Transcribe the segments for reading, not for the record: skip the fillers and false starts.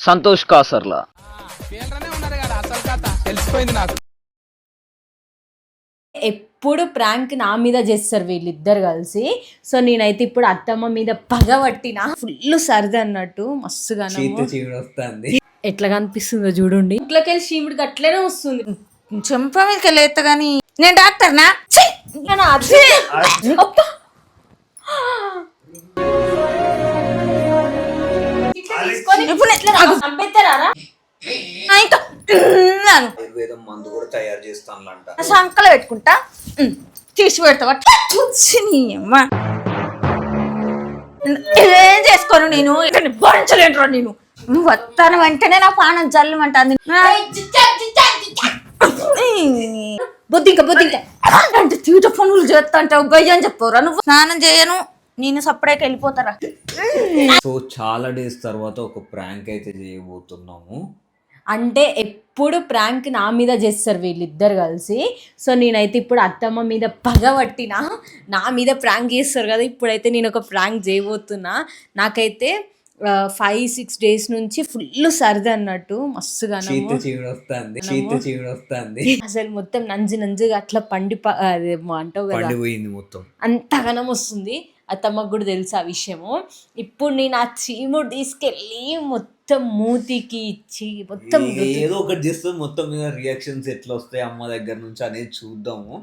సంతోష్ కాసర్లా. ఎప్పుడు ప్రాంక్ నా మీద చేస్తారు వీళ్ళిద్దరు కలిసి. సో నేనైతే ఇప్పుడు అత్తమ్మ మీద పగబట్టిన ఫుల్ సరదా అన్నట్టు మస్తుగా ఎట్లా కనిపిస్తుందో చూడండి. ఇంట్లోకెళ్ళి చీముడికి అట్లనే వస్తుంది. చెంప మీదకి వెళ్ళేస్త గానీ నేను డాక్టర్నా? ఇప్పుడు ఎట్లా చంపేస్తారా? మందు కూడా తయారు చేస్తానులంట. సంకలో పెట్టుకుంటా తీసి పెడతావా? ఏం చేసుకోను నేను, భరించలేంట్రా నేను. నువ్వు వస్తాను వెంటనే నా పానం జల్లుమంటుంది. బొద్దింక అంటే తీట పనులు చేస్తా అంటావు గయ్య అని చెప్పవరా? నువ్వు స్నానం చేయను నేను సపరేట్గా వెళ్ళిపోతారా? సో చాలా డేస్ తర్వాత ఒక ప్రాంక్ అయితే చేయబోతున్నాము. అంటే ఎప్పుడు ప్రాంక్ నా మీద చేస్తారు వీళ్ళిద్దరు కలిసి. సో నేనైతే ఇప్పుడు అత్తమ్మ మీద పగబట్టిన నా మీద ప్రాంక్ చేస్తారు కదా. ఇప్పుడైతే నేను ఒక ప్రాంక్ చేయబోతున్నా. నాకైతే 5-6 days నుంచి ఫుల్ సరదా అన్నట్టు మస్తుగా అసలు మొత్తం నంజుగా అట్లా అంటావు కదా, అంతగానం వస్తుంది. అత్తమ్మకు కూడా తెలుసు ఆ విషయము. ఇప్పుడు నేను ఆ చీముడు తీసుకెళ్ళి మొత్తం మూతికి ఇచ్చి మొత్తం ఏదో ఒకటి చేస్తే మొత్తం మీద రియాక్షన్స్ ఎట్లా వస్తాయి అమ్మ దగ్గర నుంచి అనేది చూద్దాము.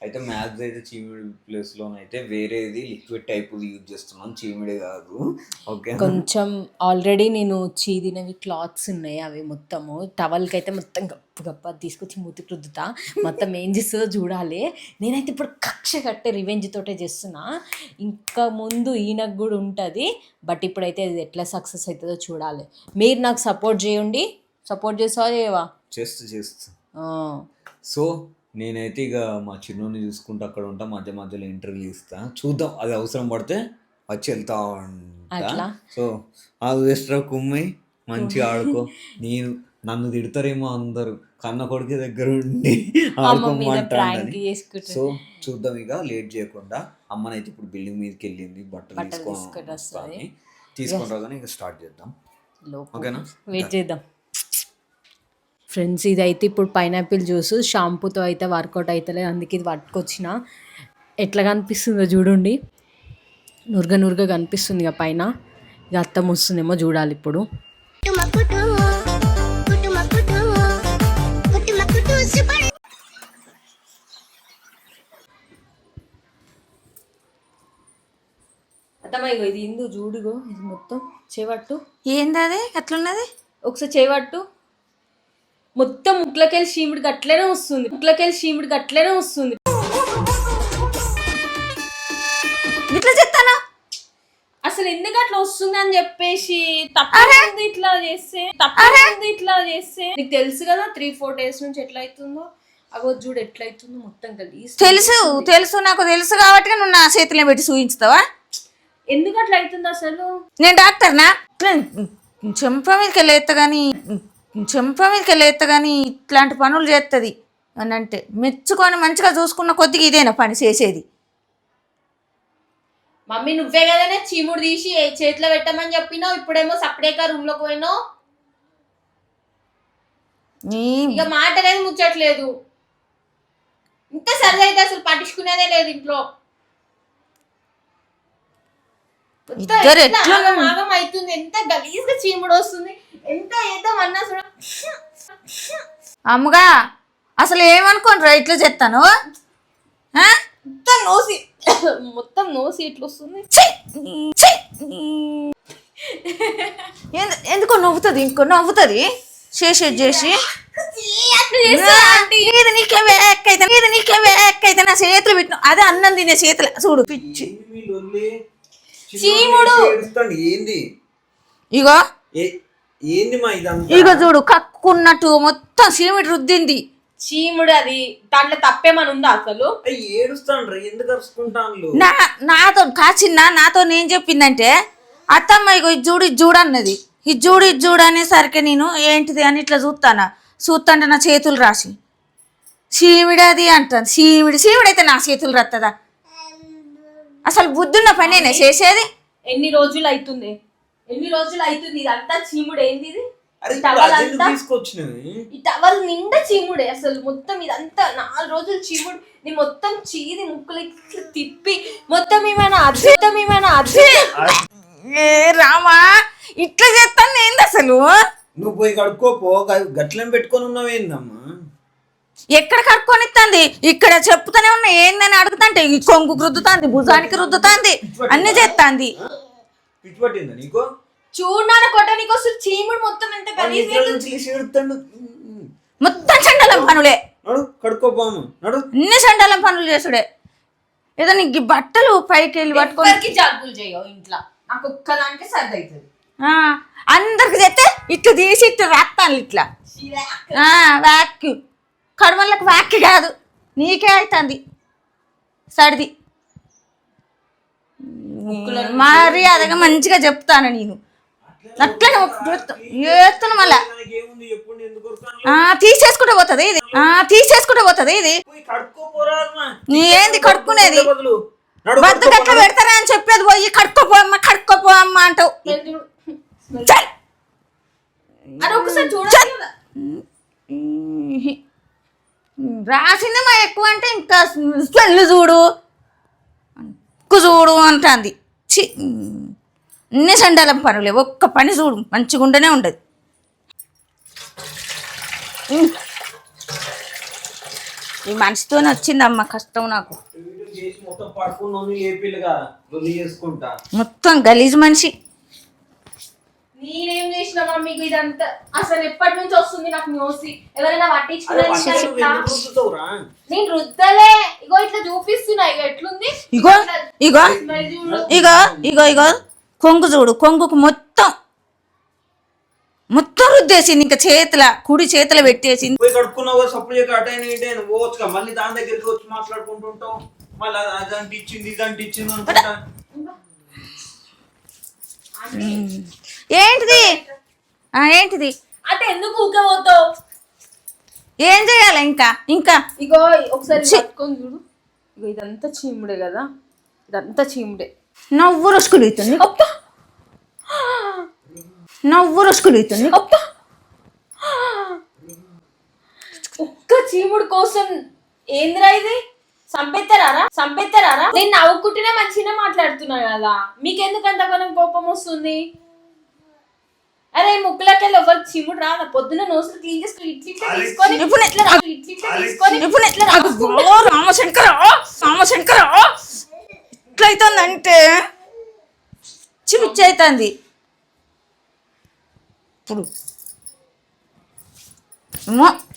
అయితే మ్యాథ్స్ అయితే చీమిడి ప్లేస్ లోనైతే వేరేది లిక్విడ్ టైప్ యూజ్ చేస్తున్నాం, చీమిడి కాదు. ఓకే, కొంచెం ఆల్రెడీ నేను చీదినవి క్లాత్స్ ఉన్నాయి, అవి మొత్తము టవల్కి అయితే మొత్తం గప్ప తీసుకొచ్చి మూతికి రుద్దుతా. మొత్తం ఏం చేస్తుందో చూడాలి. నేనైతే ఇప్పుడు కక్ష కట్టే రివెంజ్ తోటే చేస్తున్నా. ఇంకా ముందు ఈయనకు కూడా ఉంటుంది, బట్ ఇప్పుడైతే అది ఎట్లా సక్సెస్ అవుతుందో చూడాలి. మీరు నాకు సపోర్ట్ చేయండి. సపోర్ట్ చేస్తావా చేయవా? చేస్తా. సో నేనైతే ఇక మా చిన్నోని చూసుకుంటూ అక్కడ ఉంటా, మధ్య మధ్యలో ఇంటర్వ్యూ ఇస్తా. చూద్దాం, అది అవసరం పడితే వచ్చి వెళ్తా ఉంటా. సో ఆ వేస్ట్రా కుమ్మి మంచిగా ఆడుకో. నన్ను తిడతారేమో అందరు, కన్న కొడుకు దగ్గర ఉండి ఆడుకోమంటాను. సో చూద్దాం, ఇక లేట్ చేయకుండా. అమ్మనైతే ఇప్పుడు బిల్డింగ్ మీదకి వెళ్ళింది, బట్టలు తీసుకొని రాగానే ఇక స్టార్ట్ చేద్దాం. ఓకేనా, వెయిట్ చేద్దాం. ఫ్రెండ్స్, ఇదైతే ఇప్పుడు పైనాపిల్ జ్యూస్ షాంపూతో అయితే వర్కౌట్ అవుతలేదు, అందుకే ఇది పట్టుకొచ్చిన. ఎట్లా కనిపిస్తుందో చూడండి, నురగ కనిపిస్తుంది ఇక పైన. ఇక అత్తం వస్తుందేమో చూడాలి ఇప్పుడు. అత్తమ్మ ఇగో ఇది ఇందు చూడుగో, ఇది మొత్తం చేపట్టు. ఏంది అది అట్లున్నది? ఒకసారి చేపట్టు. మొత్తం ముట్లకెళ్ళి చీముడికి అట్లనే వస్తుంది. ఇట్లా చెప్తానా? అసలు ఎందుకు అట్లా వస్తుంది అని చెప్పేసి తప్పేముంది ఇట్లా చేస్తే నీకు తెలుసు కదా 3-4 days నుంచి ఎట్లా అవుతుందో. అగో చూడు ఎట్లా అవుతుందో, మొత్తం కలిసి తెలుసు నాకు తెలుసు కాబట్టి నువ్వు నా చేతిలో పెట్టి చూపించుతావా? ఎందుకు అట్లా అవుతుంది అసలు? నేను డాక్టర్నా? చెంప మీదకి వెళ్ళేస్తా కానీ ఇట్లాంటి పనులు చేస్తుంది అని అంటే మెచ్చుకొని మంచిగా చూసుకున్న కొద్దిగా ఇదేనా పని చేసేది? మమ్మీ నువ్వే కదనే చీముడు తీసి చేతిలో పెట్టమని చెప్పినావు, ఇప్పుడేమో సపరేట్గా రూమ్ లోకి పోయినావు. ఇక మాట అనేది ముచ్చట్లేదు. ఇంత సరదా అయితే అసలు పట్టించుకునేదే లేదు ఇంట్లో. ఆగం అవుతుంది, ఎంత గలీజ్గా చీముడు వస్తుంది. ఎంత ఏద్దామన్నా చూడ. అమ్మగా అసలు ఏమనుకోండి ఇట్లా చెప్తాను. మొత్తం నోసి ఇట్లా వస్తుంది. ఎందుకో నవ్వుతుంది చేసి నీకే నా చేతులు పెట్టిన అదే అన్నం తినే చేతులు చూడు. పిచ్చి చీముడు ఇగో చూడు కక్కున్నట్టు మొత్తం చీముడు రుద్దింది. చీముడు అది దాంట్లో తప్పేమని ఉందా అసలు? నాతో నాతో నేను చెప్పిందంటే అత్తమ్మ ఇగో ఇది చూడు అన్నది. ఇది చూడు అనేసరికి నేను ఏంటిది అని ఇట్లా చూస్తాంటే నా చేతులు రాసి చీమిడి అది అంటాను. చీమిడి అయితే నా చేతులు రత్తదా? అసలు బుద్ధున్న పనేనే చేసేది. ఎన్ని రోజులు అవుతుంది ఇదంతా చీముడు ఏంది ఇది? అరే టవల్ అదెందుకు అంతా తీసుకొచ్చినవి? ఈ టవల్ నిండా చీముడే అసలు మొత్తం ఇదంతా 4 రోజులు చీముడు. నీ మొత్తం చీది ముక్కులు ఇట్లా తిప్పి మొత్తం ఏమైనా అద్భుతం ఏ రామా ఇట్లా చేస్తాను ఏంది అసలు? నువ్వు పోయి కడుక్కోపో, గట్లం పెట్టుకొని ఉన్నావేందమ్మా? ఎక్కడ కట్టుకొని ఇస్తుంది? ఇక్కడ చెప్తానే ఉన్నా ఏందని అడుగుతాంటే ఈ కొంగు రుద్దుతాంది, భుజానికి రుద్దుతాంది, అన్ని చేస్తాంది. పిచ్చి పట్టిందా నీకు? చూడాన కొట్టడానికి వస్తుంది చీముడు మొత్తం ఎంత మొత్తం చండాలం పనులే. నడు కడుక్కోపోము, నడు. అన్ని చండాలం పనులు చేసుడే. ఏదో నీకు బట్టలు పైకి వెళ్ళి పట్టుకొని జాగ్రత్తలు చేయవు ఇంట్లో. నాకు ఒక్కదానికే సర్ది అవుతుంది. అందరికి చెప్తే ఇట్లా తీసి ఇట్లా రాస్తాను ఇట్లా వ్యాక్యూ. కడవళ్ళకి వ్యాక్యూ కాదు, నీకే అవుతుంది సర్ది. మరి అదగా మంచిగా చెప్తాను నేను. అట్లనే చేస్తాను మళ్ళా తీసేసుకుంటూ పోతుంది ఇది. నీ ఏంది కడుక్కునేది? బద్ద గట్ల పెడతారా అని చెప్పేది పోయి కడుక్కోపో అమ్మ అంటావు. రాసింది మా ఎక్కువ అంటే ఇంకా స్మెల్ చూడు అంటుంది. చి అన్ని సండాలం పనులే, ఒక్క పని చూడు మంచిగా ఉండనే ఉండదు. ఈ మనిషితోనే వచ్చిందమ్మ కష్టం నాకు. మొత్తం గలీజ్ మనిషి. నేనేం చేసిన మమ్మీకి ఇదంతా అసలు ఎప్పటి నుంచి వస్తుంది నాకు న్యూసి. ఎవరైనా పట్టించుకునేది నేను రుద్దలే. ఇగో ఇట్లా చూపిస్తున్నా. ఇగో ఎట్లుంది, ఇగో కొంగు చూడు. కొంగుకు మొత్తం రుద్దేసింది. ఇంకా కుడి చేతుల పెట్టేసింది. కడుక్కున్నావు సప్పుడు పోవచ్చుగా, మళ్ళీ దాని దగ్గరికి వచ్చి మాట్లాడుకుంటుంటావు. మళ్ళీ అదంటే ఇచ్చింది ఇదంటే ఇచ్చింది అనుకుంటా. ఏంటిది అంటే ఎందుకు ఊకపోతావు? ఏం చేయాలి ఇంకా ఇగో ఒకసారి పట్టుకొని చూడు. ఇగో ఇదంతా చీముడే కదా, ఇదంతా చీముడే. నవ్వు రొసుకులుతుంది ఒక్క చీముడు కోసం ఏంద్రా ఇది? సంపెత్తరారా? నేను నవ్వుకుంటేనే మంచిగా మాట్లాడుతున్నా కదా, మీకెందుకంత మనం కోపం వస్తుంది? అరే ముక్కులకెళ్ళి ఎవరు చీముడు రాదా? పొద్దున నోసులు క్లీన్ చేసుకుని రామశంకర ఎట్లయితుందంటే పిచ్చి అవుతుంది. ఇప్పుడు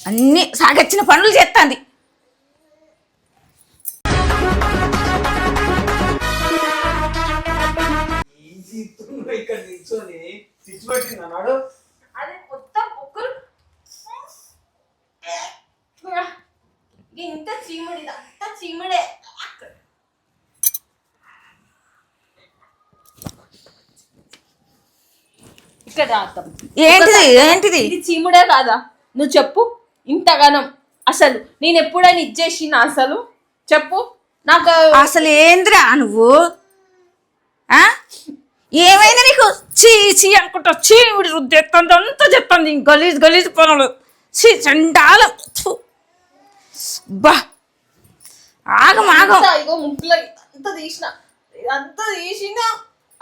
అన్ని సాగచ్చిన పనులు చేస్తుంది. ఇక్కడ నిల్చొని అదే మొత్తం ఒక్కరు ఇంత చీముడు, ఇదంతా చీముడే. ఇక్కడ రాద్దాం. ఏంటిది ఇది చీముడే కాదా? నువ్వు చెప్పు. ఇంతగానం అసలు నేను ఎప్పుడైనా ఇచ్చేసిన అసలు చెప్పు నాకు. అసలు ఏంద్రా నువ్వు? ఏమైనా నీకు చీ అనుకుంటా. చీముడి రుద్దేస్తుంది అంతా చెప్తుంది. గలీజ్ పనులు చండాలం. బా ఆగం ఇగో ముక్కులో ఇదంతా తీసిన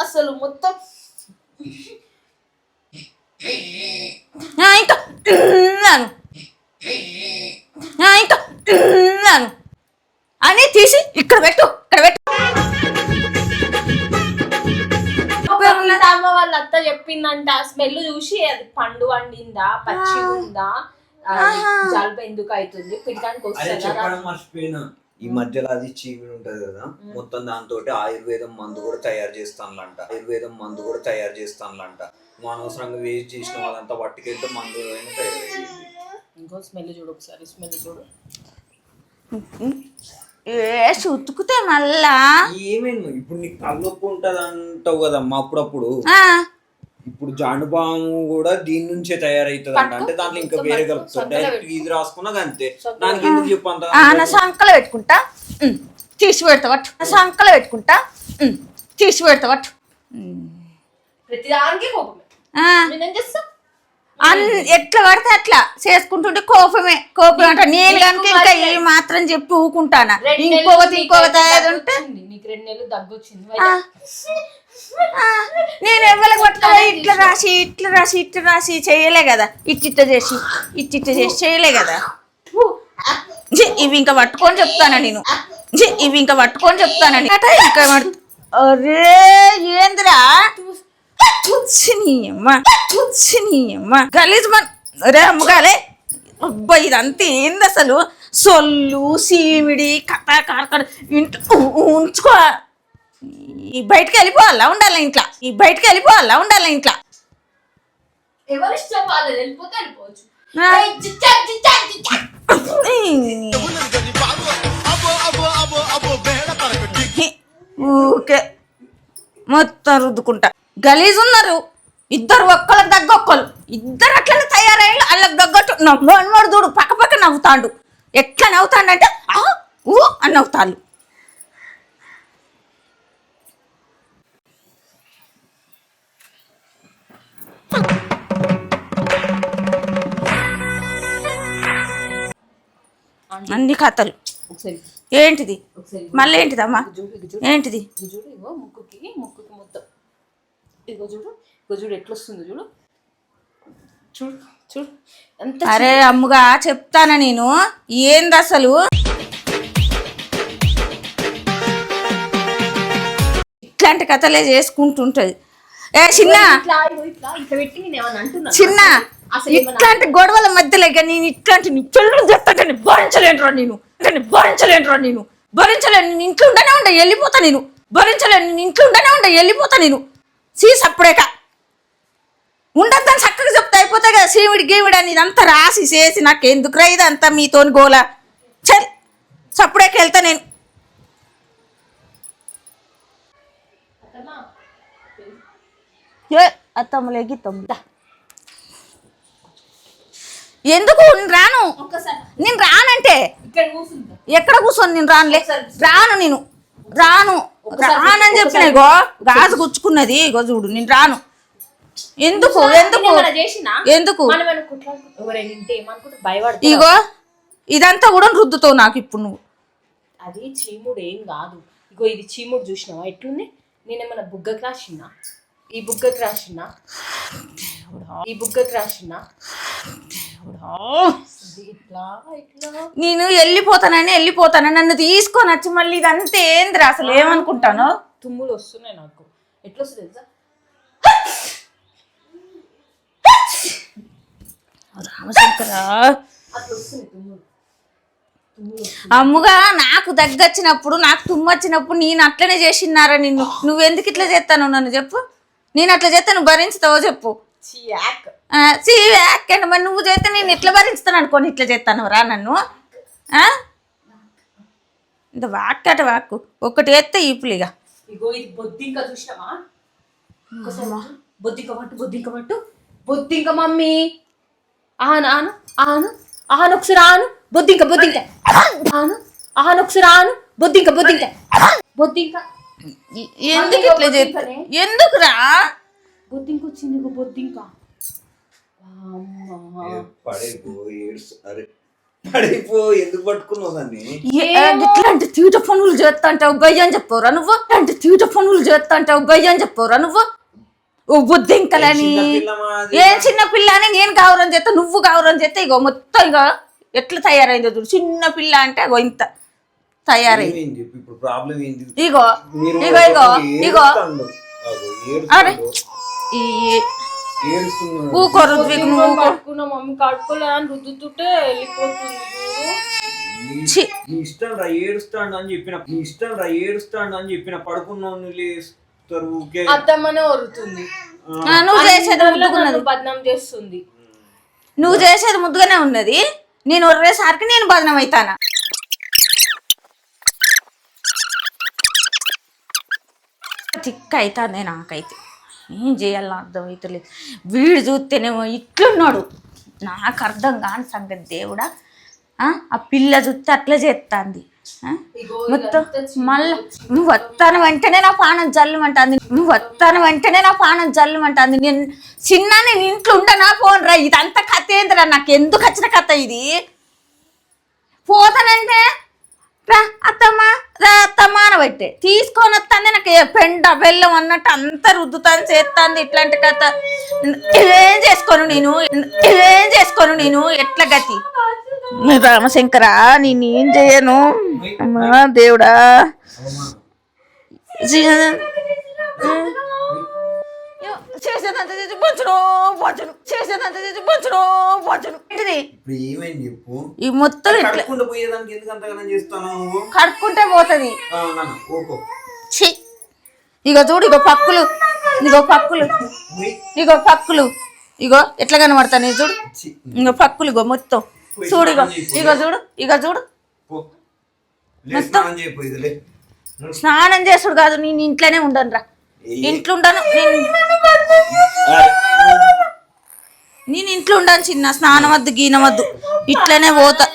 అసలు మొత్తం ఇంకా అని తీసి ఇక్కడ పెట్టు. అమ్మ వాళ్ళ అత్త చెప్పిందంట స్మెల్ చూసి అది పండు వండిందా పచ్చి ఉందా జలుబు ఎందుకు అవుతుంది పిడకానికి మర్చిపోయినా. ఈ మధ్యలో అది చీమిడి ఉంటది కదా, మొత్తం దాంతో ఆయుర్వేదం మందు కూడా తయారు చేస్తానులంట. అనవసరంగా వేస్ట్ చేసిన వాళ్ళంతా పట్టుకెళ్తే మందు తయారయ్యింది. ఇంకో స్మెల్ చూడు ఒకసారి. స్మెల్ చూడు. ఉతుకుతే మళ్ళా ఏమైంది? ఇప్పుడు నీకు తలనొప్పి ఉంటది అంటావు కదమ్మా అప్పుడప్పుడు. ఇప్పుడు జాండుబాము కూడా దీని నుంచే తయారైతుంది అంటే దాంట్లో ఇంకా వేరే కలుపుతుంది. డైరెక్ట్ ఇది రాసుకున్నా అంతే. దానికి ఎందుకు చెప్పంత? నా సంకలో పెట్టుకుంటా తీసి పెడతావట్టు. ప్రతిదానికి కోపమే. నేనేం చేస్తా? ఎట్లా పడితే అట్లా చేసుకుంటుంటే కోపమే అంట. నేను కనుక ఇంకా ఈ మాత్రం చెప్పి ఊకుంటానా? ఇంకొకటి ఉంటే నీకు 2 నెలలు దగ్గొచ్చింది. నేను ఎవరికి పట్టుకోవాలి? ఇట్లా రాసి చేయలే కదా, ఇట్టిట్ట చేసి చేయలే కదా. ఇవి ఇంకా పట్టుకొని చెప్తానా నేను, అరే ఏంద్రా గలీజ్ రే అమ్మగాలే. అబ్బా ఇదంతా ఏంది అసలు? సొల్లు సీమిడి కథ కార్కడ ఇంట్లో ఉంచుకో. ఈ బయటకు వెళ్ళిపోవాలా ఉండాలి ఇంట్లో, ఎవరిష్టం వాళ్ళు వెళ్ళిపోతే వెళ్ళిపోవచ్చు. ఊకే మొత్తం రుద్దుకుంటా. గలీజ్ ఉన్నారు ఇద్దరు, ఒక్కళ్ళకి దగ్గ ఒక్కళ్ళు, ఇద్దరు అట్లనే తయారయ్యి వాళ్ళకి తగ్గట్టు నవ్వు చూడు, పక్క నవ్వుతాడు. ఎట్లా నవ్వుతాడంటే అని నవ్వుతాడు. అన్ని కథలు. ఏంటిది మళ్ళీ? ఏంటిదమ్మా? ఏంటిది? చూడు ఇగో ముక్కుకి మొత్తం ఇగో చూడు ఎట్లా వస్తుందో చూడు. అరే అమ్ముగా చెప్తానా నేను, ఏంది అసలు? ఇట్లాంటి కథలే చేసుకుంటుంటది. ఏ చిన్న ఇట్లాంటి గొడవల మధ్యలో నేను ఇట్లాంటి నీ చెల్లు చెప్తాంటే భరించలేనురా నేను, ఇంట్లో ఉండనే వెళ్ళిపోతా నేను. సప్పుడేక ఉండద్దని చక్కగా చెప్తా అయిపోతాయి కదా. సీమిడి గీమిడి అని ఇదంతా రాసి చేసి నాకు ఎందుకురా ఇదంతా మీతోని గోలా? చల్ సప్పుడేక వెళ్తా నేను. అత్తమ్మలే గీతమ్మ ఎందుకు నేను రానంటే ఎక్కడ కూర్చొని నేను రానని చెప్పిన. ఇగో గాజు గుచ్చుకున్నది, ఇగో చూడు నేను రాను. ఎందుకు ఇగో ఇదంతా కూడా రుద్దుతావు నాకు ఇప్పుడు నువ్వు. అది చీముడు ఏం కాదు. ఇగో ఇది చీముడు చూసినావా ఎట్లుంది? నేనేమన్నా బుగ్గకి రాసినా? ఈ బుగ్గకి రాసినా? నేను వెళ్ళిపోతానని నన్ను తీసుకొని వచ్చి మళ్ళీ ఇదంతా ఏంద్రా అసలు? ఏమనుకుంటాను? తుమ్ములు వస్తున్నాయి నాకు. ఎట్లా వస్తుంది తెలుసా? రామశంకరా అమ్ముగా నాకు దగ్గొచ్చినప్పుడు, నాకు తుమ్మొచ్చినప్పుడు నేను అట్లనే చేసినారా నిన్ను? నువ్వెందుకు ఇట్లా చేస్తాను నన్ను చెప్పు? నేను అట్లా చేస్తే నువ్వు భరించుతావో చెప్పు? మరి నువ్వు చేస్తే నేను ఎట్లా భరించుతాను అనుకోని ఇట్లా చేస్తాను రా నన్ను? ఇంత వాక్కట వాక్కు ఒక్కటి వేస్తే ఈపులిగా. ఇగో ఇది బొద్దింక చూసినావా? బొద్దింక మమ్మీ ఆను ఒకసారి ఆను. బొద్దింక ఎందుకు ఇట్లా చేస్తా? ఎందుకురా బొద్దింక వచ్చింది? బొద్దింక ఎందుకు పట్టుకున్నావు దాన్ని? ఇట్లాంటి తీట పనులు చేస్తా అంటావు గయ్యని చెప్పవురా నువ్వు? ఓ బొద్దింకలని ఏం చిన్న పిల్ల అని నేను గౌరవం చేస్తా, నువ్వు గౌరవం చేస్తా. ఇగో మొత్తం ఇగో ఎట్లా తయారైందో చూడు. చిన్న పిల్ల అంటే అగో ఇంత తయారైంది. ఇగో అరే ఊకో రుద్విక్, నువ్వు మమ్మీ కడుపులో రుద్దుతుంటే వెళ్ళిపోతుంది. ఏడుస్తాడు అని చెప్పిన పడుకున్నావు అత్తమ్మనే వరుతుంది. నువ్వు చేసేది ముద్దుకున్నది, బద్నాం చేస్తుంది. నువ్వు చేసేది ముద్దుగానే ఉన్నది. నేను ఒర్రేసరికి నేను బదనం అవుతానా? తిక్క అవుతుంది నాకైతే. ఏం చేయాలని అర్థం అవుతలేదు. వీడు చూస్తేనేమో ఇట్లున్నాడు, నాకు అర్థం కాని సంగతి దేవుడా. ఆ పిల్ల చూస్తే అట్లా చేస్తుంది. మొత్తం మళ్ళా నువ్వు వస్తాను వెంటనే నా పానం జల్లుమంటుంది, నువ్వు వస్తాను వెంటనే నా పానం జల్లుమంటుంది. నేను చిన్న నేను ఇంట్లో ఉండనా ఫోన్ రా, ఇదంతా కథ ఏందిరా, నాకు ఎందుకు వచ్చిన కథ ఇది? పోతానంటే రా అత్తమ్మ రా అత్తమ్మ అనబట్టే తీసుకొని వస్తానే నాకు పెండ బెల్లం అన్నట్టు అంత రుద్దుతాను చేస్తాను. ఇట్లాంటి కథ ఏం చేసుకోను నేను ఎట్లా గతి? రామశంకరా నేనేం చేయను అమ్మా దేవుడా. చేసేదంతా చేసి పంచును పంచును, చేసేదంతా చేసి పంచును పంచును. ఈ మొత్తం కడుక్కుంటే పోతుంది. ఇగో చూడు, ఇగో పక్కులు, ఇగో ఎట్లా కనబడతాను చూడు. ఇగో పక్కులు, ఇగో మొత్తం చూడు, ఇగో చూడు మొత్తం. స్నానం చేసుడు కాదు, నేను ఇంట్లోనే ఉండను రా, ఇంట్లో ఉండను నేను ఇంట్లో ఉండను చిన్న. స్నానం వద్దు గీనం వద్దు, ఇట్లనే పోతా.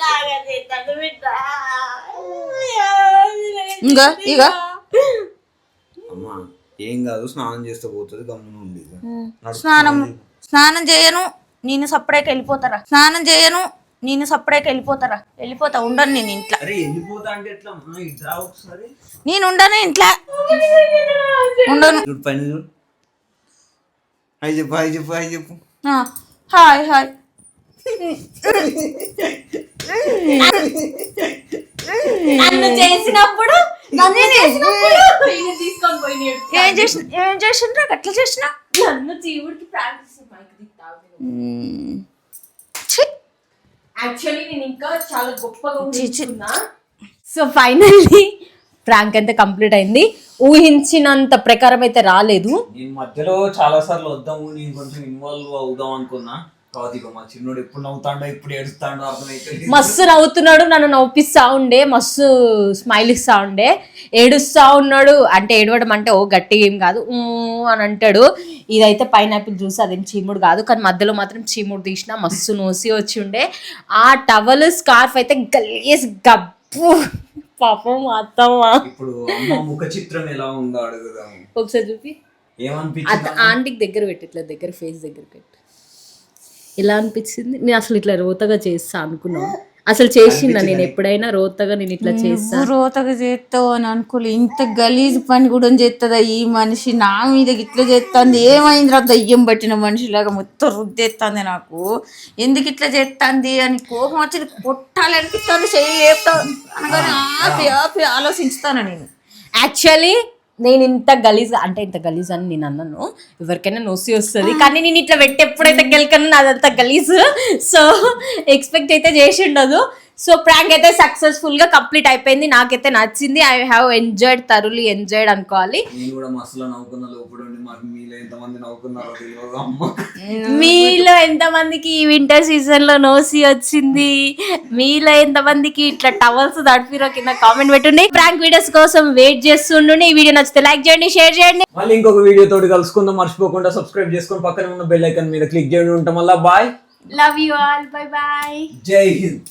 ఇగో ఏం కాదు, స్నానం చేస్తే పోతుంది, గమ్మున ఉండి. స్నానం చేయను నేను సపరేట్గా వెళ్ళిపోతారా, వెళ్ళిపోతా ఉండను నేను ఇంట్లో. నేను ఉండను ఇంట్లో, ఉండను. హాయ్ హాయ్ చేసినప్పుడు ఏం చేసిన అట్లా చేసిన యాక్చువల్లీ నేను ఇంకా చాలా గొప్పగా ఊహించుకున్నా. సో ఫైనల్లీ ప్రాంక్ అయితే కంప్లీట్ అయింది. ఊహించినంత ప్రకారం అయితే రాలేదు. నేను మధ్యలో చాలా సార్లు వద్దాము, నేను కొంచెం ఇన్వాల్వ్ అవుదాం అనుకున్నా. మా చిన్నోడు ఎప్పుడు నవ్వుతాడో ఎప్పుడు ఏడుస్తాడో అర్థమైతే. మస్తు నవ్వుతున్నాడు, నన్ను నవ్విస్తా ఉండే, మస్తు స్మైల్ ఇస్తా ఉండే. ఏడుస్తా ఉన్నాడు, అంటే ఏడవడం అంటే ఓ గట్టి ఏం కాదు అని అంటాడు. ఇదైతే పైనాపిల్ జ్యూస్, అదేం చీముడు కాదు, కానీ మధ్యలో మాత్రం చీముడు తీసిన మస్తు నోసి వచ్చి ఉండే. ఆ టవల్ స్కార్ఫ్ అయితే గలీజ్ గబ్బు. పాపం అత్తమ్మ. ఇప్పుడు అమ్మ ముఖ చిత్రం ఎలా ఉందో అడుగుదాం ఒకసారి చూపి. ఏమనిపించింది? ఆంటీకి దగ్గర పెట్టి, ఇట్లా దగ్గర ఫేస్ దగ్గర పెట్టి. ఎలా అనిపించింది? నేను అసలు ఇట్లా రోతగా చేస్తా అనుకున్నాను. అసలు చేసిందా నేను ఎప్పుడైనా రోతగా నేను ఇట్లా చేస్తా? రోతగా చేస్తావు అని అనుకోలే. ఇంత గలీజ్ పని కూడా చేస్తుందా ఈ మనిషి? నా మీద ఇట్లా చేస్తుంది. ఏమైందిరా దయ్యం పట్టిన మనిషిలాగా మొత్తం రుద్దేస్తుంది. నాకు ఎందుకు ఇట్లా చేస్తుంది అని కోపం వచ్చి కొట్టాలి అనిపిస్తుంది. చేయలేపుతా అనగానే ఆపి ఆపి ఆలోచిస్తాను నేను. యాక్చువల్లీ నేను ఇంత గలీజ్ అంటే ఇంత గలీజ్ అని నేను అన్నాను, ఎవరికైనా నోసి వస్తుంది, కానీ నేను ఇట్లా పెట్టి ఎప్పుడైతే గెలికను అదంతా గలీజ్. సో ఎక్స్పెక్ట్ అయితే చేసి ఉండదు. సో ప్రాంక్ అయితే సక్సెస్ఫుల్ గా కంప్లీట్ అయిపోయింది. నాకైతే నచ్చింది. I have enjoyed, thoroughly enjoyed అనుకోవాలి. మీలో ఎంతమందికి ఈ వింటర్ సీజన్ లో నోసి వచ్చింది? మీలో ఎంతమందికి ఇట్లా టవల్స్ తడిపిరో కింద కామెంట్ పెట్టుండి. ప్రాంక్ వీడియోస్ కోసం వెయిట్ చేస్తుండే. ఈ వీడియో నచ్చితే లైక్ చేయండి, షేర్ చేయండి. మళ్ళీ ఇంకొక వీడియో తోటి కలుసుకుందాం. మర్చిపోకుండా సబ్స్క్రైబ్ చేసుకొని పక్కన ఉన్న బెల్ ఐకాన్ మీద క్లిక్ చేయండి. ఉంటాం. మళ్ళీ bye, love you all, bye bye, జై హింద్.